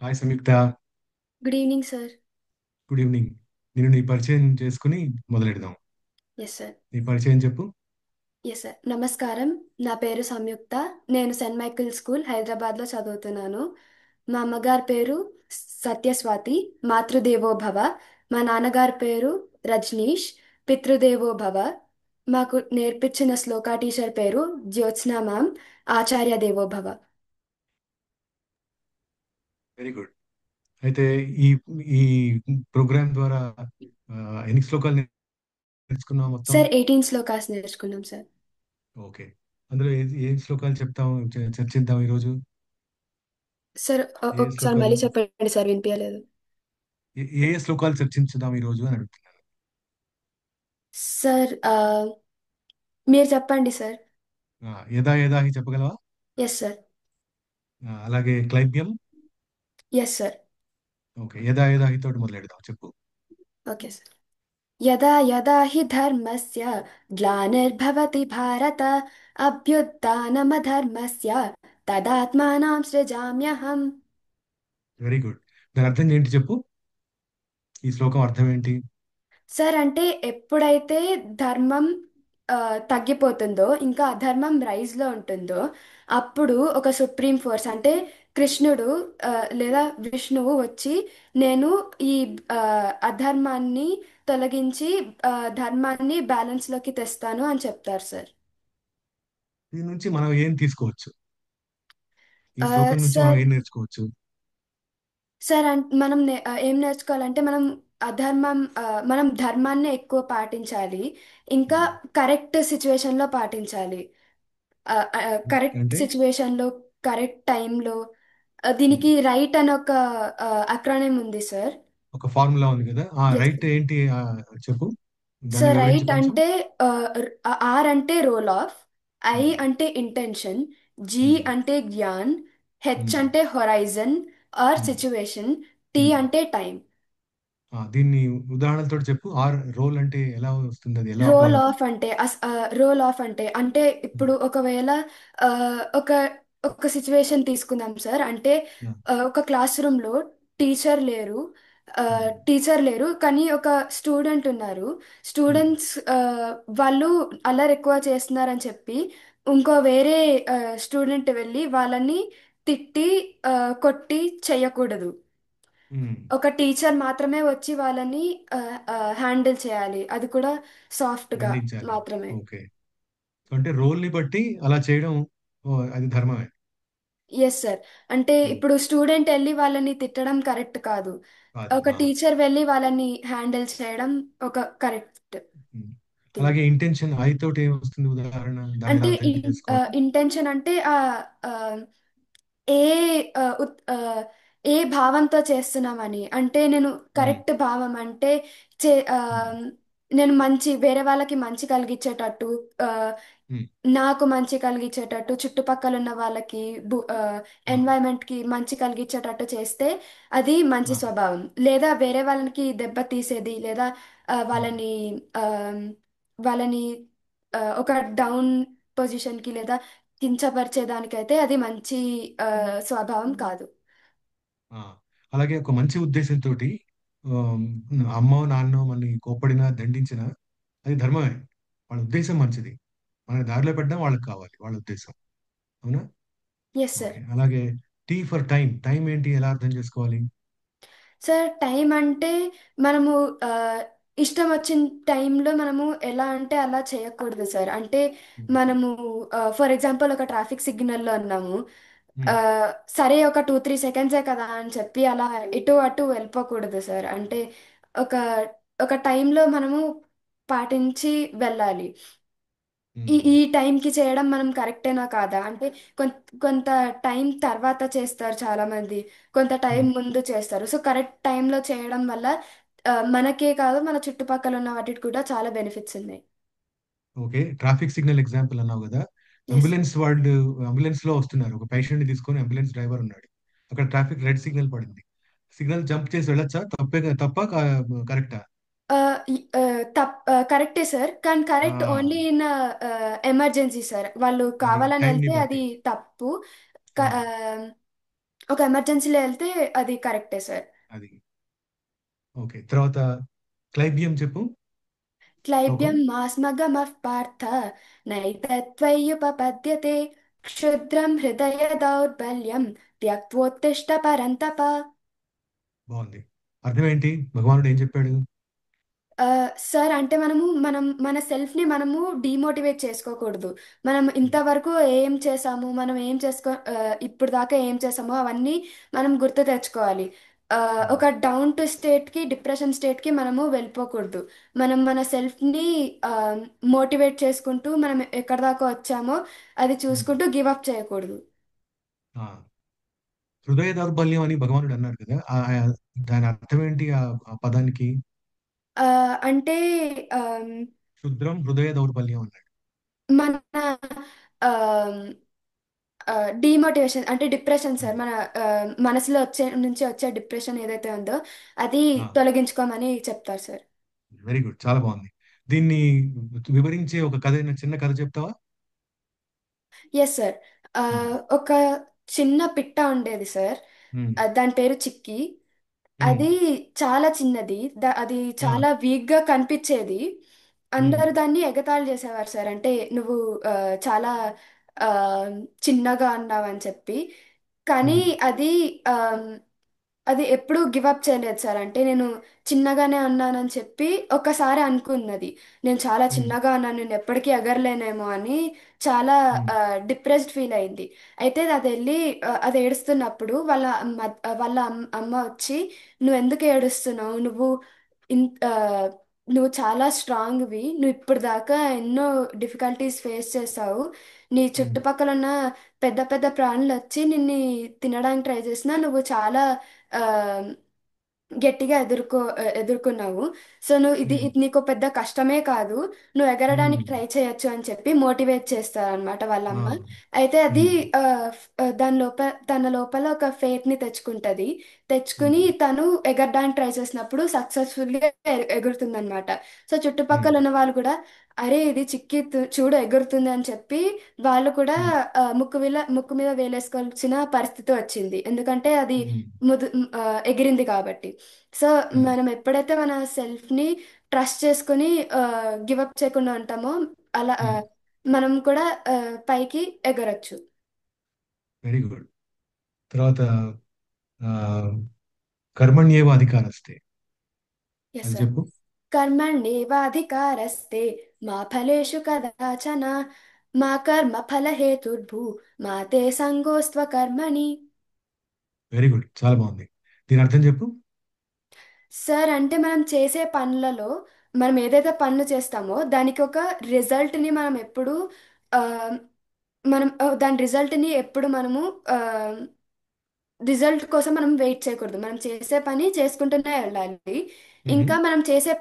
Hi Samyuktha. Good evening sir. Good evening. నేను నీ పరిచయం చేసుకుని మొదలెడదాం. Yes sir. నీ పరిచయం చెప్పు. Yes sir. నమస్కారం. నా పేరు సంయుక్త. నేను సెయింట్ మైకిల్ స్కూల్ హైదరాబాద్లో చదువుతున్నాను. మా అమ్మగారి పేరు సత్యస్వాతి. మాతృదేవో భవ. మా నాన్నగారి పేరు రజనీష్. పితృదేవో భవ. మాకు నేర్పించిన శ్లోకా టీచర్ పేరు జ్యోత్స్నా మ్యామ్. ఆచార్య దేవో భవ. Very good. అయితే ఈ ఈ ప్రోగ్రామ్ ద్వారా ఆ, ఎన్ని శ్లోకాలు నేర్చుకున్నావు మొత్తం? సార్ 18 శ్లోకాస్ నేర్చుకున్నాం సార్. ఓకే. అందులో ఏ శ్లోకాలు చెప్తాం, చర్చిద్దాం ఈరోజు? సార్ ఏ ఒకసారి శ్లోకాలు మళ్ళీ చెప్పండి సార్, వినిపించలేదు. ఏ శ్లోకాలు చర్చించుదాం ఈరోజు అని అడుగుతున్నాను. సార్ మీరు చెప్పండి సార్. యదా యదాహి చెప్పగలవా? Yes sir. అలాగే క్లైబ్యం. Yes sir. ఓకే, యదా యదాహి తోటి మొదలెడదాం, చెప్పు. Okay sir. యదా యదా హి ధర్మస్య గ్లానిర్భవతి భారత అభ్యుత్థానమధర్మస్య తదాత్మానం సృజామ్యహం. Very good. దాని అర్థం ఏంటి చెప్పు. ఈ శ్లోకం అర్థం ఏంటి? సార్ అంటే ఎప్పుడైతే ధర్మం ఆ, తగ్గిపోతుందో ఇంకా అధర్మం రైజ్లో ఉంటుందో అప్పుడు ఒక సుప్రీం ఫోర్స్ అంటే కృష్ణుడు ఆ, లేదా విష్ణువు వచ్చి నేను ఈ ఆ, అధర్మాన్ని తొలగించి ధర్మాన్ని బ్యాలెన్స్లోకి తెస్తాను అని చెప్తారు సార్. దీని నుంచి మనం ఏం తీసుకోవచ్చు? ఈ శ్లోకం నుంచి మనం సార్, ఏం నేర్చుకోవచ్చు? మనం ఏం నేర్చుకోవాలంటే మనం ధర్మాన్ని ఎక్కువ పాటించాలి. ఇంకా ఉమ్. కరెక్ట్ సిచ్యువేషన్లో పాటించాలి. కరెక్ట్ అంటే సిచ్యువేషన్లో, కరెక్ట్ టైంలో. ఉమ్, దీనికి రైట్ అని ఒక అక్రోనిం ఉంది సార్. ఒక ఫార్ములా ఉంది కదా, ఆ ఎస్ రైట్ ఏంటి? చెప్పు, దాన్ని సార్. వివరించి రైట్ కొంచెం. అంటే ఆర్ అంటే రోల్ ఆఫ్, ఐ ఉమ్, అంటే ఇంటెన్షన్, జీ ఉమ్, అంటే జ్ఞాన్, హెచ్ ఉమ్, అంటే horizon R um, situation, T um. అంటే టైం. దీన్ని ఉదాహరణలతో చెప్పు. ఆర్ రోల్ అంటే ఎలా వస్తుంది, అది ఎలా అప్లై రోల్ అవుతుంది? ఆఫ్ అంటే రోల్ ఆఫ్ అంటే అంటే ఉమ్, ఇప్పుడు ఒకవేళ ఆ, ఒక ఒక సిచ్యువేషన్ తీసుకుందాం సార్. అంటే ఆ, ఒక క్లాస్ రూమ్లో టీచర్ లేరు. ఉమ్, టీచర్ లేరు కానీ ఒక స్టూడెంట్ ఉన్నారు. ఉమ్, స్టూడెంట్స్ వాళ్ళు అల్లరి ఎక్కువ చేస్తున్నారని చెప్పి ఇంకో వేరే స్టూడెంట్ వెళ్ళి వాళ్ళని తిట్టి ఆ, కొట్టి చెయ్యకూడదు. ఉమ్. ఒక టీచర్ మాత్రమే వచ్చి వాళ్ళని హ్యాండిల్ చేయాలి, అది కూడా సాఫ్ట్గా దండించాలి. మాత్రమే. ఓకే. అంటే రోల్ ని బట్టి అలా చేయడం, అది ధర్మమే. Yes sir. అంటే ఉమ్, ఇప్పుడు స్టూడెంట్ వెళ్ళి వాళ్ళని తిట్టడం కరెక్ట్ కాదు. కాదు. ఒక టీచర్ వెళ్ళి వాళ్ళని హ్యాండిల్ చేయడం ఒక కరెక్ట్ ఉమ్. థింగ్. అలాగే ఇంటెన్షన్ ఐ తోటి ఏం వస్తుంది ఉదాహరణ, దాన్ని ఎలా అంటే అర్థం చేసుకోవాలి? ఇంటెన్షన్ అంటే ఆ, ఏ ఆ, ఉత్- ఆ, ఏ భావంతో చేస్తున్నామని. అంటే నేను ఉమ్, కరెక్ట్ భావం అంటే చే ఆ, ఉమ్, నేను మంచి వేరే వాళ్ళకి మంచి కలిగించేటట్టు, ఆ, ఉమ్. నాకు మంచి కలిగించేటట్టు, చుట్టుపక్కల ఉన్న వాళ్ళకి ఆ, ఎన్వైరన్మెంట్ కి మంచి కలిగించేటట్టు చేస్తే అది మంచి ఆ, స్వభావం. లేదా వేరే వాళ్ళకి దెబ్బ తీసేది లేదా ఉమ్, వాళ్ళని ఆ, వాళ్ళని ఒక డౌన్ పొజిషన్ కి లేదా కించపరిచేదానికైతే అది మంచి స్వభావం కాదు. ఆ. అలాగే ఒక మంచి ఉద్దేశంతో అమ్మో నాన్నో మనని కోప్పడినా దండించినా అది ధర్మమే. వాళ్ళ ఉద్దేశం మంచిది. మన దారిలో పెట్టడం వాళ్ళకి కావాలి, వాళ్ళ ఉద్దేశం. అవునా? Yes sir. ఓకే. అలాగే టీ ఫర్ టైం. టైం ఏంటి, ఎలా అర్థం చేసుకోవాలి? సార్ టైం అంటే మనము ఆ, ఇష్టం వచ్చిన టైంలో మనము ఎలా అంటే అలా చేయకూడదు సార్. అంటే ఉమ్, మనము ఫర్ ఎగ్జాంపుల్ ఒక ట్రాఫిక్ సిగ్నల్లో ఉన్నాము. ఆ, ఉమ్, సరే ఒక 2-3 సెకండ్సే కదా అని చెప్పి అలా ఇటు అటు వెళ్ళిపోకూడదు సార్. అంటే ఒక ఒక టైంలో మనము పాటించి వెళ్ళాలి. ఈ ఉమ్, ఈ టైంకి చేయడం మనం కరెక్టేనా కాదా అంటే కొంత కొంత టైం తర్వాత చేస్తారు చాలా మంది, కొంత టైం ఉమ్. ముందు చేస్తారు. సో కరెక్ట్ టైంలో చేయడం వల్ల మనకే కాదు మన చుట్టుపక్కల ఉన్న వాటికి కూడా చాలా బెనిఫిట్స్ ఉన్నాయి. ఓకే. ట్రాఫిక్ సిగ్నల్ ఎగ్జాంపుల్ అన్నావు కదా. ఎస్. అంబులెన్స్ వాళ్ళు అంబులెన్స్ లో వస్తున్నారు. ఒక పేషెంట్ ని తీసుకొని అంబులెన్స్ డ్రైవర్ ఉన్నాడు. అక్కడ ట్రాఫిక్ రెడ్ సిగ్నల్ పడింది. సిగ్నల్ జంప్ చేసి వెళ్ళొచ్చా? తప్ప కరెక్టా? కరెక్టే సార్, కానీ correct only in emergency sir. వాళ్ళు అది కావాలని టైం ని వెళ్తే బట్టి. అది తప్పు. ఆ, ఒక ఎమర్జెన్సీలో వెళ్తే అది కరెక్టే సార్. అది. ఓకే. తర్వాత క్లైబ్యం చెప్పు శ్లోకం. క్లైబ్యం మాస్మగమః పార్థ నైతత్త్వయ్యుపపద్యతే క్షుద్రం హృదయ దౌర్బల్యం త్యక్త్వోత్తిష్ట పరంతప. బాగుంది. అర్థం ఏంటి? భగవానుడు ఏం చెప్పాడు? ఆ, సార్ అంటే మనం మన సెల్ఫ్ని మనము డిమోటివేట్ చేసుకోకూడదు. మనం ఉమ్, ఇంతవరకు ఏం చేసాము, మనం ఏం ఇప్పుడు దాకా ఏం చేసామో అవన్నీ మనం గుర్తు తెచ్చుకోవాలి. ఉమ్, ఒక డౌన్ టు స్టేట్కి, డిప్రెషన్ స్టేట్కి మనము వెళ్ళిపోకూడదు. మనం మన సెల్ఫ్ని మోటివేట్ చేసుకుంటూ మనం ఎక్కడి దాకా వచ్చామో అది ఉమ్. చూసుకుంటూ గివ్ అప్ చేయకూడదు. ఆ, హృదయ దౌర్బల్యం అని భగవానుడు అన్నారు కదా, దాని అర్థం ఏంటి ఆ పదానికి? ఆ, అంటే ఆ, క్షుద్రం హృదయ దౌర్బల్యం అన్నాడు. మన డిమోటివేషన్ అంటే డిప్రెషన్ సార్. ఉమ్, మన మనసులో వచ్చే డిప్రెషన్ ఏదైతే ఉందో అది ఆ, తొలగించుకోమని చెప్తారు సార్. వెరీ గుడ్, చాలా బాగుంది. దీన్ని వివరించే ఒక కథ, చిన్న కథ చెప్తావా? Yes sir. ఉమ్, ఒక చిన్న పిట్ట ఉండేది సార్. ఉమ్, దాని పేరు చిక్కి. ఉమ్, అది చాలా చిన్నది. అది ఆ, చాలా వీక్గా కనిపించేది. ఉమ్, అందరూ దాన్ని ఎగతాళి చేసేవారు సార్. అంటే నువ్వు ఆ, చాలా ఆ, చిన్నగా అన్నావని చెప్పి. కానీ ఉమ్, అది అది ఎప్పుడూ గివప్ చేయలేదు సార్. అంటే నేను చిన్నగానే అన్నానని చెప్పి ఒకసారి అనుకున్నది, నేను చాలా ఉమ్, చిన్నగా అన్నాను, నేను ఎప్పటికీ ఎగరలేనేమో అని చాలా ఉమ్, డిప్రెస్డ్ ఫీల్ అయింది. అయితే అది వెళ్ళి అది ఏడుస్తున్నప్పుడు వాళ్ళ అమ్మ వచ్చి, నువ్వు ఎందుకు ఏడుస్తున్నావు, ఇన్- ఆ, నువ్వు చాలా స్ట్రాంగ్వి, నువ్వు ఇప్పుడు దాకా ఎన్నో డిఫికల్టీస్ ఫేస్ చేసావు, నీ ఉమ్, చుట్టుపక్కల ఉన్న పెద్ద పెద్ద ప్రాణులు వచ్చి నిన్ను తినడానికి ట్రై చేసినా నువ్వు చాలా ఆ, గట్టిగా ఎదుర్కొన్నావు. సో నువ్వు ఉమ్, ఇది నీకు పెద్ద కష్టమే కాదు, నువ్వు ఎగరడానికి ఉమ్, ట్రై చేయొచ్చు అని చెప్పి మోటివేట్ చేస్తారనమాట ఆ, వాళ్ళమ్మ. అయితే అది ఉమ్, తన లోపల ఒక ఫెయిత్ ని తెచ్చుకుంటది. తెచ్చుకుని ఉమ్, తను ఎగరడానికి ట్రై చేసినప్పుడు సక్సెస్ఫుల్గా ఎగురుతుందనమాట. సో ఉమ్, చుట్టుపక్కల ఉన్న వాళ్ళు కూడా, అరే ఇది చిక్కి చూడు ఎగురుతుంది అని చెప్పి వాళ్ళు కూడా ఉమ్, ముక్కు మీద వేలేసుకోవాల్సిన పరిస్థితి వచ్చింది. ఎందుకంటే అది ఉమ్, ముదు ఆ, ఎగిరింది కాబట్టి. సో ఉమ్, మనం ఎప్పుడైతే మన సెల్ఫ్ని ట్రస్ట్ చేసుకుని గివప్ చేయకుండా ఉంటామో అలా ఉమ్. మనం కూడా ఆ, పైకి ఎగరొచ్చు. Very good. తర్వాత ఆ, కర్మణ్యేవ అధికారస్తే, ఎస్ అది సార్. చెప్పు. కర్మణ్యేవాధికారస్తే మా ఫలేషు కదాచన మా కర్మ ఫలహేతుర్భూ మా తే సంగోస్త్వ కర్మణి. వెరీ గుడ్, చాలా బాగుంది. దీని అర్థం చెప్పు. సార్ అంటే మనం చేసే పనులలో మనం ఏదైతే పనులు చేస్తామో దానికి ఒక రిజల్ట్ని మనం ఎప్పుడు ఆ, దాని రిజల్ట్ని ఎప్పుడు మనము రిజల్ట్ కోసం మనం వెయిట్ చేయకూడదు. మనం చేసే పని చేసుకుంటూనే వెళ్ళాలి. ఉహు, ఇంకా మనం చేసే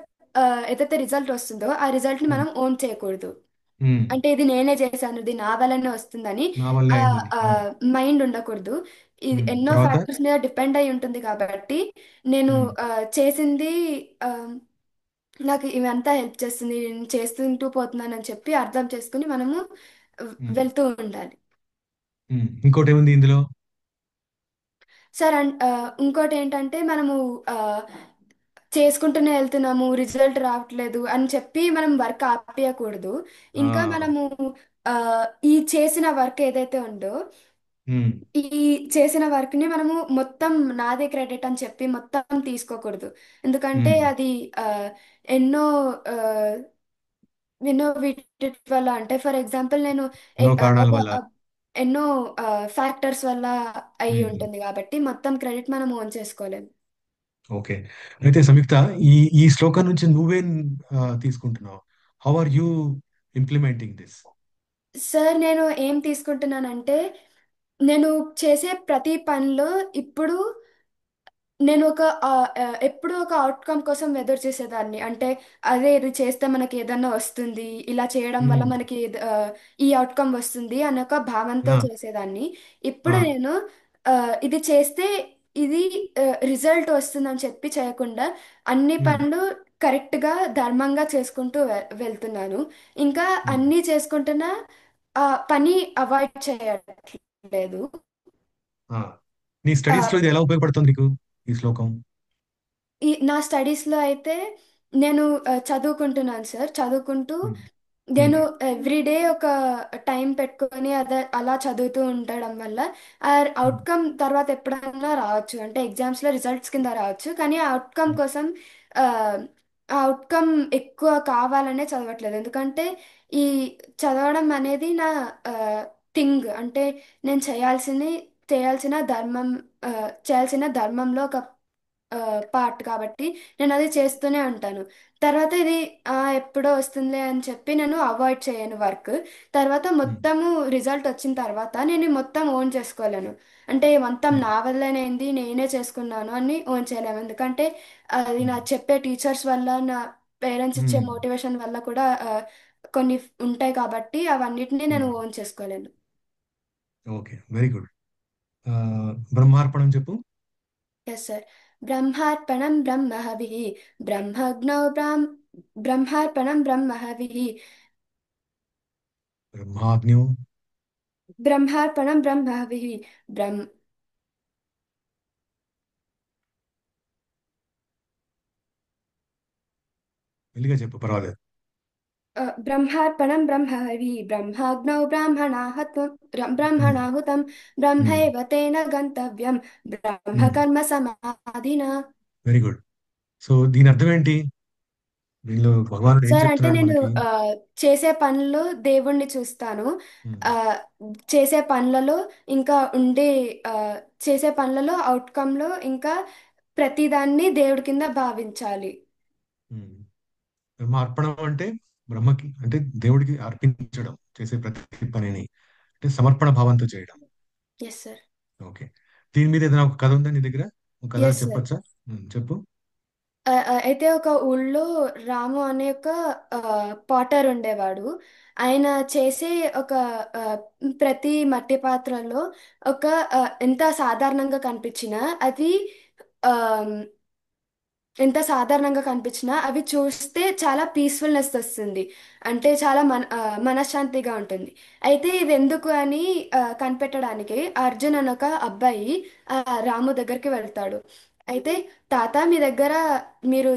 ఏదైతే రిజల్ట్ వస్తుందో ఆ రిజల్ట్ని ఉమ్, మనం ఓన్ చేయకూడదు. ఉమ్. అంటే ఇది నేనే చేశాను, ఇది నా వల్లనే వస్తుందని నా వల్లే ఆ అయిందని. మైండ్ ఉండకూడదు. ఇది ఉమ్, ఎన్నో తర్వాత. ఫ్యాక్టర్స్ మీద డిపెండ్ అయి ఉంటుంది కాబట్టి నేను ఉమ్, ఆ, చేసింది ఆ, నాకు ఇవంతా హెల్ప్ చేస్తుంది, నేను చేస్తుంటూ పోతున్నానని చెప్పి అర్థం చేసుకుని మనము ఉమ్, వెళ్తూ ఉండాలి. ఇంకోటి ఏముంది ఇందులో? సార్ ఇంకోటి ఏంటంటే మనము ఆ, చేసుకుంటూనే వెళ్తున్నాము, రిజల్ట్ రావట్లేదు అని చెప్పి మనం వర్క్ ఆపేయకూడదు. ఆ, ఇంకా మనము ఆ, ఈ చేసిన వర్క్ ఏదైతే ఉందో ఉమ్, ఈ చేసిన వర్క్ని మనము మొత్తం నాదే క్రెడిట్ అని చెప్పి మొత్తం తీసుకోకూడదు. ఎందుకంటే ఉమ్. అది ఆ, ఎన్నో ఆ, ఎన్నో వీటి వల్ల, అంటే ఫర్ ఎగ్జాంపుల్ నేను ఎన్నో కారణాల ఒక వల్ల. ఎన్నో ఫ్యాక్టర్స్ వల్ల అయి ఉమ్, ఉంటుంది కాబట్టి మొత్తం క్రెడిట్ మనం ఓన్ చేసుకోలేము. ఓకే. అయితే సంయుక్త, ఈ ఈ శ్లోకం నుంచి నువ్వేం తీసుకుంటున్నావు? How are you implementing this? Sir నేను ఏం తీసుకుంటున్నానంటే, నేను చేసే ప్రతి పనిలో ఇప్పుడు నేను ఎప్పుడూ ఒక అవుట్కమ్ కోసం ఎదురు చేసేదాన్ని. అంటే అదే ఇది చేస్తే మనకి ఏదన్నా వస్తుంది, ఇలా చేయడం వల్ల ఉమ్, మనకి ఈ అవుట్కమ్ వస్తుంది అనే ఒక భావంతో ఆ, చేసేదాన్ని. ఆ, ఇప్పుడు నేను ఇది చేస్తే ఇది రిజల్ట్ వస్తుందని చెప్పి చేయకుండా అన్ని ఉమ్, పనులు కరెక్ట్గా ధర్మంగా చేసుకుంటూ వెళ్తున్నాను. ఇంకా ఉమ్, అన్నీ చేసుకుంటున్నా, పని అవాయిడ్ చేయట్లేదు. ఆ. నీ స్టడీస్ లో ఇది ఎలా ఉపయోగపడుతుంది నీకు, ఈ శ్లోకం? నా స్టడీస్లో అయితే నేను చదువుకుంటున్నాను సార్. చదువుకుంటూ ఉమ్, ఉమ్, నేను ఎవ్రీడే ఒక టైం పెట్టుకొని అలా చదువుతూ ఉండడం వల్ల ఆ ఉమ్, అవుట్కమ్ తర్వాత ఎప్పుడైనా రావచ్చు, అంటే ఎగ్జామ్స్లో రిజల్ట్స్ కింద రావచ్చు. కానీ ఆ అవుట్కమ్ ఉమ్, కోసం ఆ అవుట్కమ్ ఎక్కువ కావాలనే చదవట్లేదు. ఎందుకంటే ఈ చదవడం అనేది నా థింగ్, అంటే నేను చేయాల్సిన ధర్మం, ఆ, చేయాల్సిన ధర్మంలో ఒక పార్ట్ కాబట్టి నేను అది చేస్తూనే ఉంటాను. తర్వాత ఇది ఎప్పుడో వస్తుందిలే అని చెప్పి నేను అవాయిడ్ చేయను వర్క్. తర్వాత ఉమ్, మొత్తము రిజల్ట్ వచ్చిన తర్వాత నేను ఈ మొత్తం ఓన్ చేసుకోలేను. అంటే మొత్తం ఉమ్, నా వల్లనేంది నేనే చేసుకున్నాను అని ఓన్ చేయలేము. ఎందుకంటే అది నా ఉమ్, చెప్పే టీచర్స్ వల్ల, నా పేరెంట్స్ ఇచ్చే ఉమ్, మోటివేషన్ వల్ల కూడా కొన్ని ఉంటాయి కాబట్టి అవన్నిటిని నేను ఉమ్. ఓన్ చేసుకోలేను. Okay, very good. బ్రహ్మార్పణం చెప్పు. Yes sir. బ్రహ్మార్పణం బ్రహ్మహవిః, బ్రహ్మగ్నౌ బ్రహ్మార్పణం బ్రహ్మహవిః, బ్రహ్మాగ్న్యో. బ్రహ్మార్పణం బ్రహ్మహవిః, బ్రహ్మ మెల్లిగా చెప్పు, పర్వాలేదు. బ్రహ్మార్పణం బ్రహ్మహవిః, బ్రహ్మాగ్నౌ ఉమ్, బ్రాహ్మణాహుతం, ఉమ్, బ్రహ్మైవ తేన గంతవ్యం ఉమ్. బ్రహ్మకర్మ సమాధినా. Very good. సో దీని అర్థం ఏంటి? దీనిలో భగవానుడు ఏం సార్ అంటే చెప్తున్నాడు నేను మనకి? చేసే పనులు దేవుణ్ణి చూస్తాను. ఉమ్, ఆ, చేసే పనులలో ఇంకా ఉండే ఆ, చేసే పనులలో అవుట్కమ్లో ఇంకా ప్రతిదాన్ని దేవుడి కింద భావించాలి. ఉమ్. బ్రహ్మార్పణం అంటే బ్రహ్మకి, అంటే దేవుడికి అర్పించడం, చేసే ప్రతి పనిని అంటే సమర్పణ భావంతో చేయడం. Yes sir. ఓకే. దీని మీద ఏదైనా ఒక కథ ఉందా నీ దగ్గర? ఒక కథ ఎస్ సార్. చెప్పొచ్చా? చెప్పు. అయితే ఒక ఊళ్ళో రాము అనే ఒక పాటర్ ఉండేవాడు. ఆయన చేసే ఒక ఆ, ప్రతి మట్టి పాత్రలో ఒక ఎంత సాధారణంగా కనిపించినా అది ఆ, ఎంత సాధారణంగా కనిపించినా అవి చూస్తే చాలా పీస్ఫుల్నెస్ వస్తుంది. అంటే చాలా మనశ్శాంతిగా ఉంటుంది. అయితే ఇది ఎందుకు అని కనిపెట్టడానికి అర్జున్ అని ఒక అబ్బాయి ఆ, రాము దగ్గరికి వెళ్తాడు. అయితే తాత, మీ దగ్గర మీరు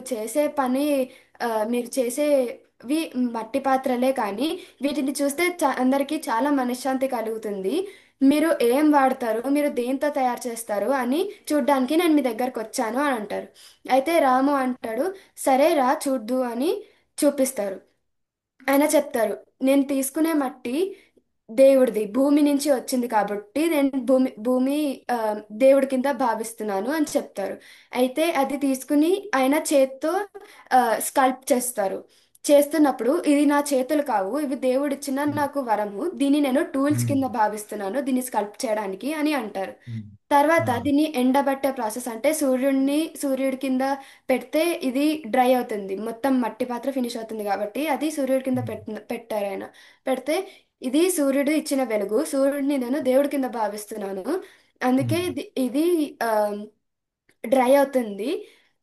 చేసేవి మట్టి పాత్రలే కానీ వీటిని చూస్తే అందరికీ చాలా మనశ్శాంతి కలుగుతుంది. మీరు ఏం వాడతారు, మీరు దేంతో తయారు చేస్తారు అని చూడ్డానికి నేను మీ దగ్గరకు వచ్చాను అని అంటారు. అయితే రాము అంటాడు, సరే రా చూద్దు అని చూపిస్తారు. ఆయన చెప్తారు, నేను తీసుకునే మట్టి దేవుడిది, భూమి నుంచి వచ్చింది కాబట్టి నేను భూమి ఆ, దేవుడి కింద భావిస్తున్నాను అని చెప్తారు. అయితే అది తీసుకుని ఆయన చేత్తో స్కల్ప్ చేస్తారు. చేస్తున్నప్పుడు ఇది నా చేతులు కావు, ఇవి దేవుడిచ్చిన ఉమ్, నాకు వరము, దీన్ని నేను టూల్స్ ఉమ్, కింద భావిస్తున్నాను దీన్ని స్కల్ప్ చేయడానికి అని అంటారు. ఉమ్, తర్వాత ఉమ్, దీన్ని ఎండబట్టే ప్రాసెస్, అంటే సూర్యుడి కింద పెడితే ఇది డ్రై అవుతుంది, మొత్తం మట్టి పాత్ర ఫినిష్ అవుతుంది కాబట్టి అది సూర్యుడి కింద ఉమ్, పెట్టారు ఆయన. పెడితే ఇది సూర్యుడు ఇచ్చిన వెలుగు, సూర్యుడిని నేను దేవుడి కింద భావిస్తున్నాను, అందుకే ఉమ్, ఇది డ్రై అవుతుంది.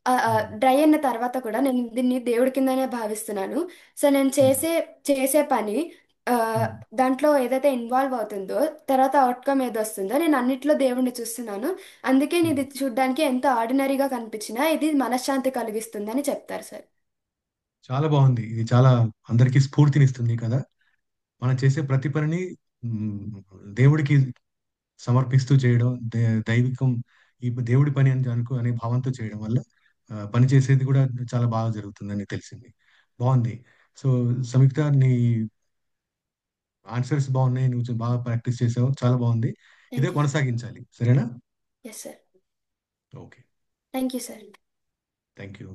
ఉమ్, డ్రై అయిన తర్వాత కూడా నేను దీన్ని దేవుడి కిందనే భావిస్తున్నాను. సో నేను ఉమ్, చేసే పని ఆ, ఉమ్, దాంట్లో ఏదైతే ఇన్వాల్వ్ అవుతుందో తర్వాత అవుట్కమ్ ఏది వస్తుందో నేను అన్నిట్లో దేవుడిని చూస్తున్నాను. అందుకే ఉమ్. ఇది చూడ్డానికి ఎంత ఆర్డినరీగా కనిపించినా ఇది మనశ్శాంతి కలిగిస్తుంది అని చెప్తారు సార్. చాలా బాగుంది. ఇది చాలా అందరికీ స్ఫూర్తినిస్తుంది కదా. మనం చేసే ప్రతి పనిని ఉమ్, దేవుడికి సమర్పిస్తూ చేయడం, దైవికం, ఈ దేవుడి పని అని అనే భావంతో చేయడం వల్ల పని చేసేది కూడా చాలా బాగా జరుగుతుందని తెలిసింది. బాగుంది. సో సంయుక్త, నీ ఆన్సర్స్ బాగున్నాయి, నువ్వు బాగా ప్రాక్టీస్ చేసావు, చాలా బాగుంది. ఇదే థ్యాంక్ యూ. కొనసాగించాలి, సరేనా? Yes sir. Okay. Thank you sir. Thank you.